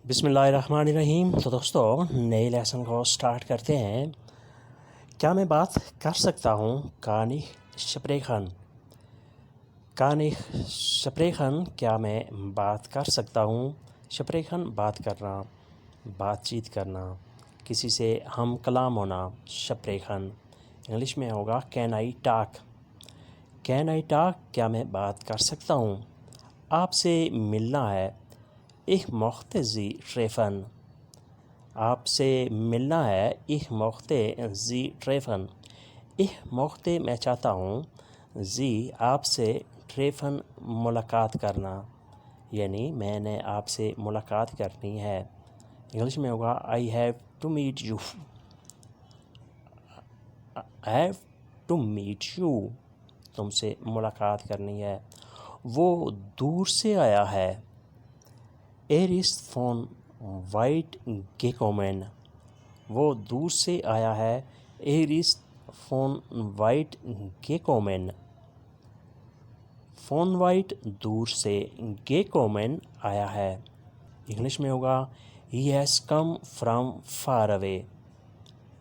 بسم اللہ الرحمن الرحیم۔ تو دوستو نئے لیسن کو سٹارٹ کرتے ہیں۔ کیا میں بات کر سکتا ہوں کان ich sprechen؟ کان ich sprechen کیا میں بات کر سکتا ہوں؟ sprechen بات کرنا، بات چیت کرنا، کسی سے ہم کلام ہونا۔ sprechen انگلش میں ہوگا can I talk? Can I talk کیا میں بات کر سکتا ہوں؟ آپ سے ملنا ہے۔ Ich möchte Sie treffen۔ آپ سے ملنا ہے۔ Ich möchte Sie treffen۔ Ich möchte میں چاہتا ہوں، Sie آپ سے treffen ملاقات کرنا، یعنی میں نے آپ سے ملاقات کرنی ہے۔ انگلش میں ہوگا I have to meet you۔ I have to meet you۔ تم سے ملاقات کرنی ہے۔ وہ دور سے آیا ہے۔ ist von weit gekommen۔ وہ دور سے آیا ہے۔ ist von weit gekommen۔ von weit دور سے، gekommen آیا ہے۔ انگلش میں ہوگا he has come from far away۔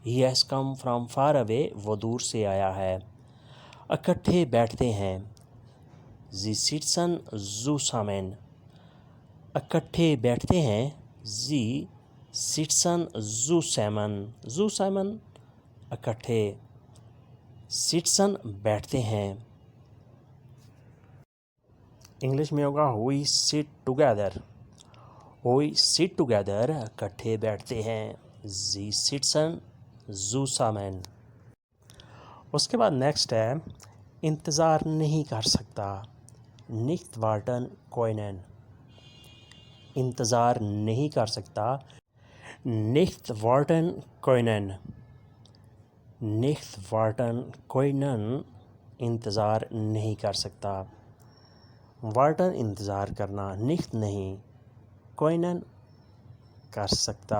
he has come from far away وہ دور سے آیا ہے۔ اکٹھے بیٹھتے ہیں۔ sie sitzen zusammen۔ اکٹھے بیٹھتے ہیں۔ sie sitzen zusammen۔ zusammen اکٹھے، sitzen بیٹھتے ہیں۔ انگلش میں ہوگا we sit together۔ we sit together اکٹھے بیٹھتے ہیں۔ sie sitzen zusammen۔ اس کے بعد نیکسٹ ہے انتظار نہیں کر سکتا۔ nicht warten können۔ انتظار نہیں کر سکتا۔ nicht warten können۔ nicht warten können انتظار نہیں کر سکتا۔ warten انتظار کرنا، nicht نہیں، können کر سکتا۔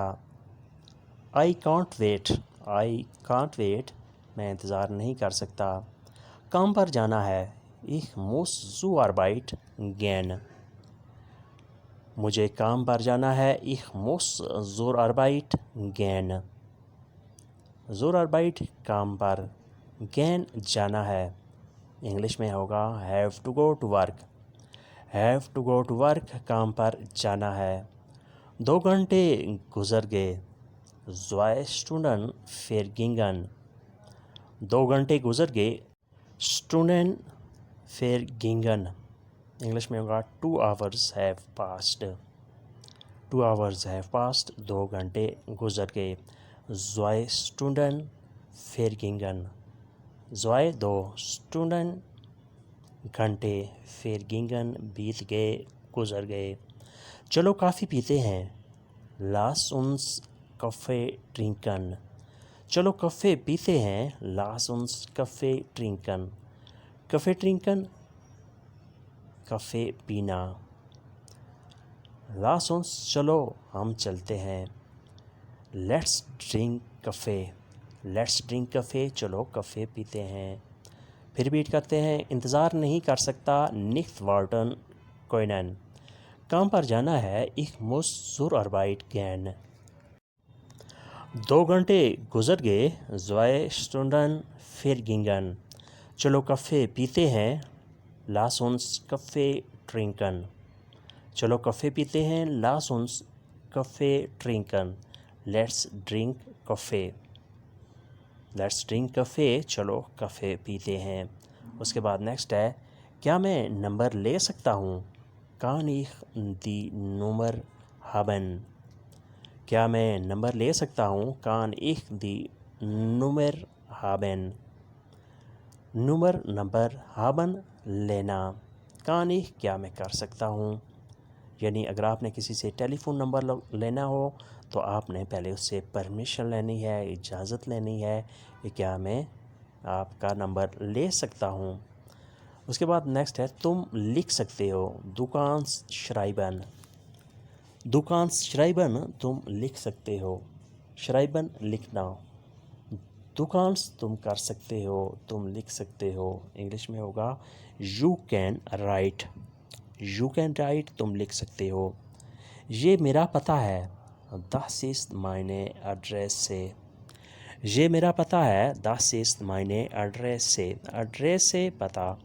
I can't wait۔ I can't wait میں انتظار نہیں کر سکتا۔ کام پر جانا ہے۔ ich muss zur Arbeit gehen۔ مجھے کام پر جانا ہے۔ ich muss zur Arbeit gehen۔ zur Arbeit کام پر، gehen جانا ہے۔ انگلش میں ہوگا have to go to work۔ have to go to work کام پر جانا ہے۔ 2 گھنٹے گزر گئے۔ 2 Stunden vergingen۔ 2 گھنٹے گزر گئے۔ Stunden vergingen۔ انگلش میں ہوگا 2 hours have passed۔ 2 hours have passed 2 گھنٹے گزر گئے۔ 2 Stunden vergingen۔ 2 Stunden گھنٹے vergingen بیت گئے، گزر گئے۔ چلو کافی پیتے ہیں۔ lass uns Kaffee trinken۔ چلو کافی پیتے ہیں۔ lass uns Kaffee trinken۔ کافی trinken کافی پینا۔ lass uns چلو ہم چلتے ہیں۔ let's drink coffee۔ let's drink coffee چلو کافی پیتے ہیں۔ پھر ریپیٹ کرتے ہیں۔ انتظار نہیں کر سکتا۔ nicht warten können۔ کام پر جانا ہے۔ ich muss zur Arbeit gehen۔ 2 گھنٹے گزر گئے۔ 2 Stunden vergingen۔ چلو کافی پیتے ہیں۔ lass uns Kaffee trinken۔ چلو کافی پیتے ہیں۔ lass uns Kaffee trinken۔ let's drink coffee۔ let's drink coffee چلو کافی پیتے ہیں۔ اس کے بعد نیکسٹ ہے کیا میں نمبر لے سکتا ہوں؟ kann ich die Nummer haben؟ کیا میں نمبر لے سکتا ہوں؟ kann ich die Nummer haben؟ Number haben لینا۔ kann ich کیا میں کر سکتا ہوں، یعنی اگر آپ نے کسی سے ٹیلی فون نمبر لینا ہو تو آپ نے پہلے اس سے پرمیشن لینی ہے، اجازت لینی ہے کہ کیا میں آپ کا نمبر لے سکتا ہوں۔ اس کے بعد نیکسٹ ہے تم لکھ سکتے ہو۔ du kannst schreiben۔ du kannst schreiben تم لکھ سکتے ہو۔ schreiben لکھنا۔ du kannst تم کر سکتے ہو، تم لکھ سکتے ہو۔ انگلش میں ہوگا you can write۔ you can write تم لکھ سکتے ہو۔ یہ میرا پتہ ہے. Das ist meine Adresse. یہ میرا پتہ ہے. Das ist meine Adresse. Adresse پتہ.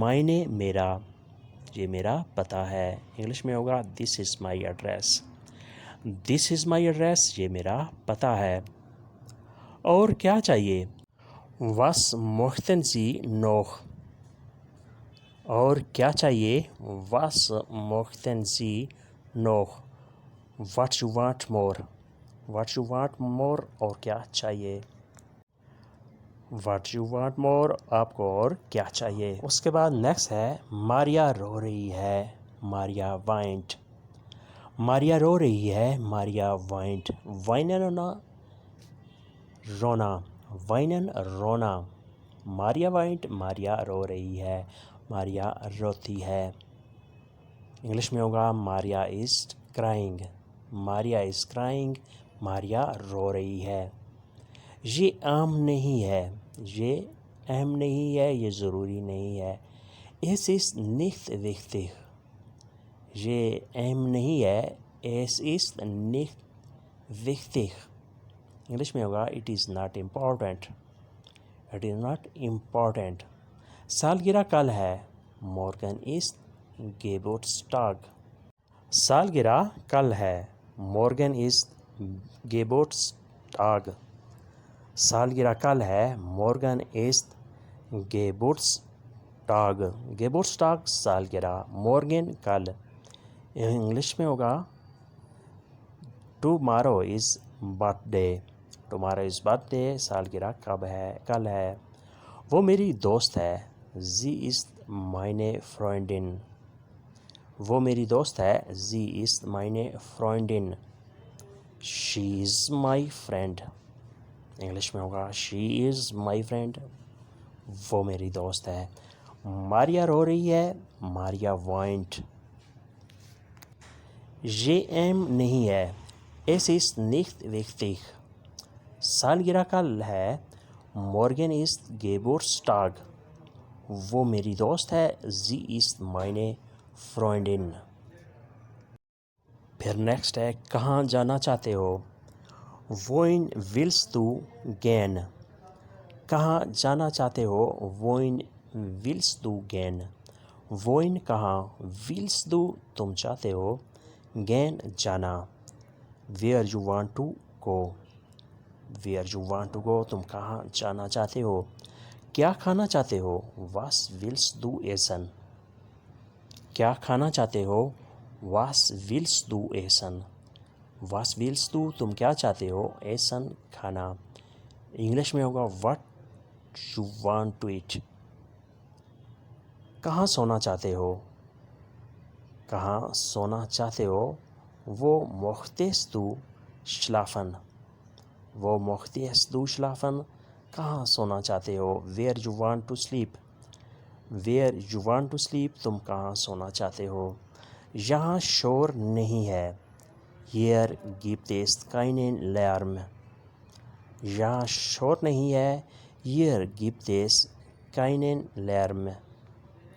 meine میرا. یہ میرا پتہ ہے. انگلش میں ہوگا This is my address. This is my address. یہ میرا پتہ ہے. اور کیا چاہیے؟ Was möchten Sie noch? اور کیا چاہیے؟ Was möchten Sie noch? What you want more? What you want more? اور کیا چاہیے؟ What you want more? آپ کو اور کیا چاہیے؟ اس کے بعد نیکسٹ ہے ماریا رو رہی ہے. ماریا وائنٹ. ماریا رو رہی ہے. ماریا وائنٹ. وائنن رونا. وائنن رونا. ماریا وائنٹ. ماریا رو رہی ہے. ماریا روتی ہے. انگلش میں ہوگا ماریا is crying. Maria is crying. ماریا رو رہی ہے. یہ عام نہیں ہے. یہ اہم نہیں ہے. یہ ضروری نہیں ہے. Es ist nicht wichtig. یہ اہم نہیں ہے. Es ist nicht wichtig. English میں ہوگا it is not important. It is not important. سالگرہ کل ہے. Morgen ist Geburtstag. سالگرہ کل ہے. Morgen ist Geburtstag. سالگرہ کل ہے. Morgen ist Geburtstag. Geburtstag سالگرہ. Morgen کل. انگلش میں ہوگا tomorrow is birthday. tomorrow is birthday. سالگرہ کب ہے؟ کل ہے. وہ میری دوست ہے. Sie ist meine Freundin. وہ میری دوست ہے. Sie ist meine Freundin. She is my friend. English میں ہوگا she is my friend. وہ میری دوست ہے. ماریا رو رہی ہے. ماریا وائنٹ. یہ اہم نہیں ہے. Es ist nicht wichtig. سالگرہ کل ہے. Morgen ist Geburtstag. وہ میری دوست ہے. Sie ist meine Freundin. پھر نیکسٹ ہے کہاں جانا چاہتے ہو؟ Wohin willst du gehen? کہاں جانا چاہتے ہو؟ Wohin willst du gehen? Wohin کہاں. willst du تم چاہتے ہو. gehen جانا. where you want to go. where you want to go تم کہاں جانا چاہتے ہو. کیا کھانا چاہتے ہو؟ Was willst du essen? کیا کھانا چاہتے ہو؟ Was willst du essen? Was willst du تم کیا چاہتے ہو. essen کھانا. انگلش میں ہوگا what you want to eat. کہاں سونا چاہتے ہو؟ کہاں سونا چاہتے ہو. Wo möchtest du schlafen? Wo möchtest du schlafen? کہاں سونا چاہتے ہو. where you want to sleep. where you want to sleep تم کہاں سونا چاہتے ہو. یہاں شور نہیں ہے. Hier gibt es keinen Lärm. یہاں شور نہیں ہے. Hier gibt es keinen Lärm.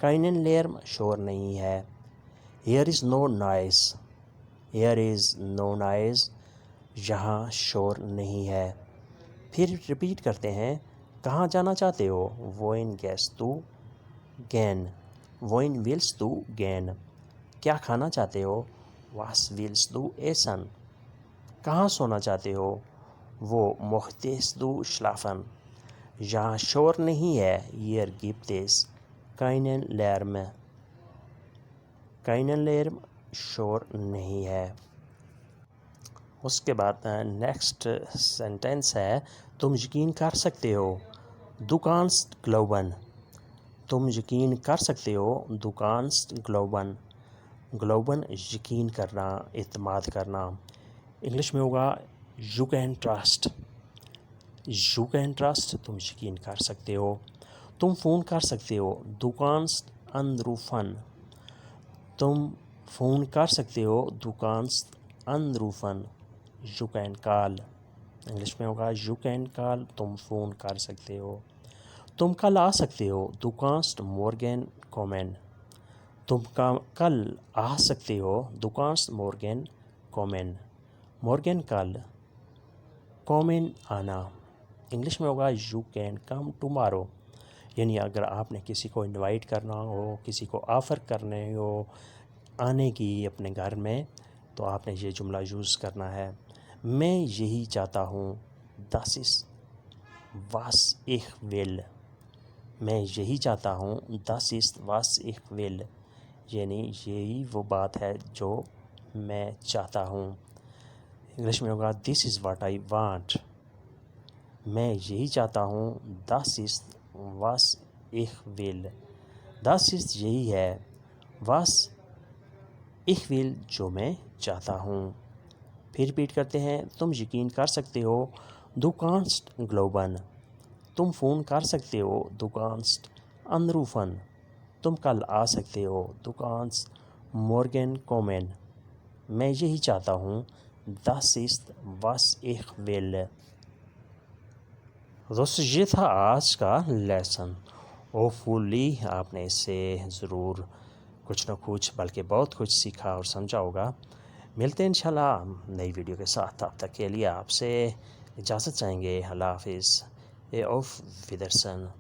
keinen Lärm شور نہیں ہے. Here is no noise. Here is no noise. یہاں شور نہیں ہے. پھر ریپیٹ کرتے ہیں. کہاں جانا چاہتے ہو؟ Wohin gehst du gehen? Wohin willst du gehen? کیا کھانا چاہتے ہو؟ Was willst du essen? کہاں سونا چاہتے ہو؟ Wo möchtest du schlafen? یہاں شور نہیں ہے. Hier gibt es keinen Lärm. keinen Lärm شور نہیں ہے. اس کے بعد نیکسٹ سینٹینس ہے تم یقین کر سکتے ہو. Du kannst glauben. تم یقین کر سکتے ہو. Du kannst glauben. glauben یقین کرنا، اعتماد کرنا. انگلش میں ہوگا you can trust. you can trust تم یقین کر سکتے ہو. تم فون کر سکتے ہو. Du kannst anrufen. تم فون کر سکتے ہو. Du kannst anrufen. you can call. English میں ہوگا you can call تم فون کر سکتے ہو. تم کل آ سکتے ہو. Du kannst morgen kommen. تم کل آ سکتے ہو. Du kannst morgen kommen. morgen کل, kommen آنا. انگلش میں ہوگا you can come tomorrow. یعنی اگر آپ نے کسی کو انوائٹ کرنا ہو, کسی کو آفر کرنے ہو آنے کی اپنے گھر میں, تو آپ نے یہ جملہ یوز کرنا ہے. میں یہی چاہتا ہوں. Das ist was ich will. میں یہی چاہتا ہوں. Das ist was ich will. یعنی یہی وہ بات ہے جو میں چاہتا ہوں. انگلش میں ہوگا this is what I want. میں یہی چاہتا ہوں. Das ist was ich will. Das ist یہی ہے. was ich will جو میں چاہتا ہوں. پھر ریپیٹ کرتے ہیں. تم یقین کر سکتے ہو. Du kannst glauben. تم فون کر سکتے ہو. Du kannst anrufen. تم کل آ سکتے ہو. Du kannst morgen kommen. میں یہی چاہتا ہوں. Das ist was ich will. دوستو یہ تھا آج کا لیسن. ہوپفلی آپ نے اس سے ضرور کچھ نہ کچھ بلکہ بہت کچھ سیکھا اور سمجھا ہوگا. ملتے ہیں انشاءاللہ نئی ویڈیو کے ساتھ. تب تک کے لیے آپ سے اجازت چاہیں گے. اللہ حافظ. auf Wiedersehen.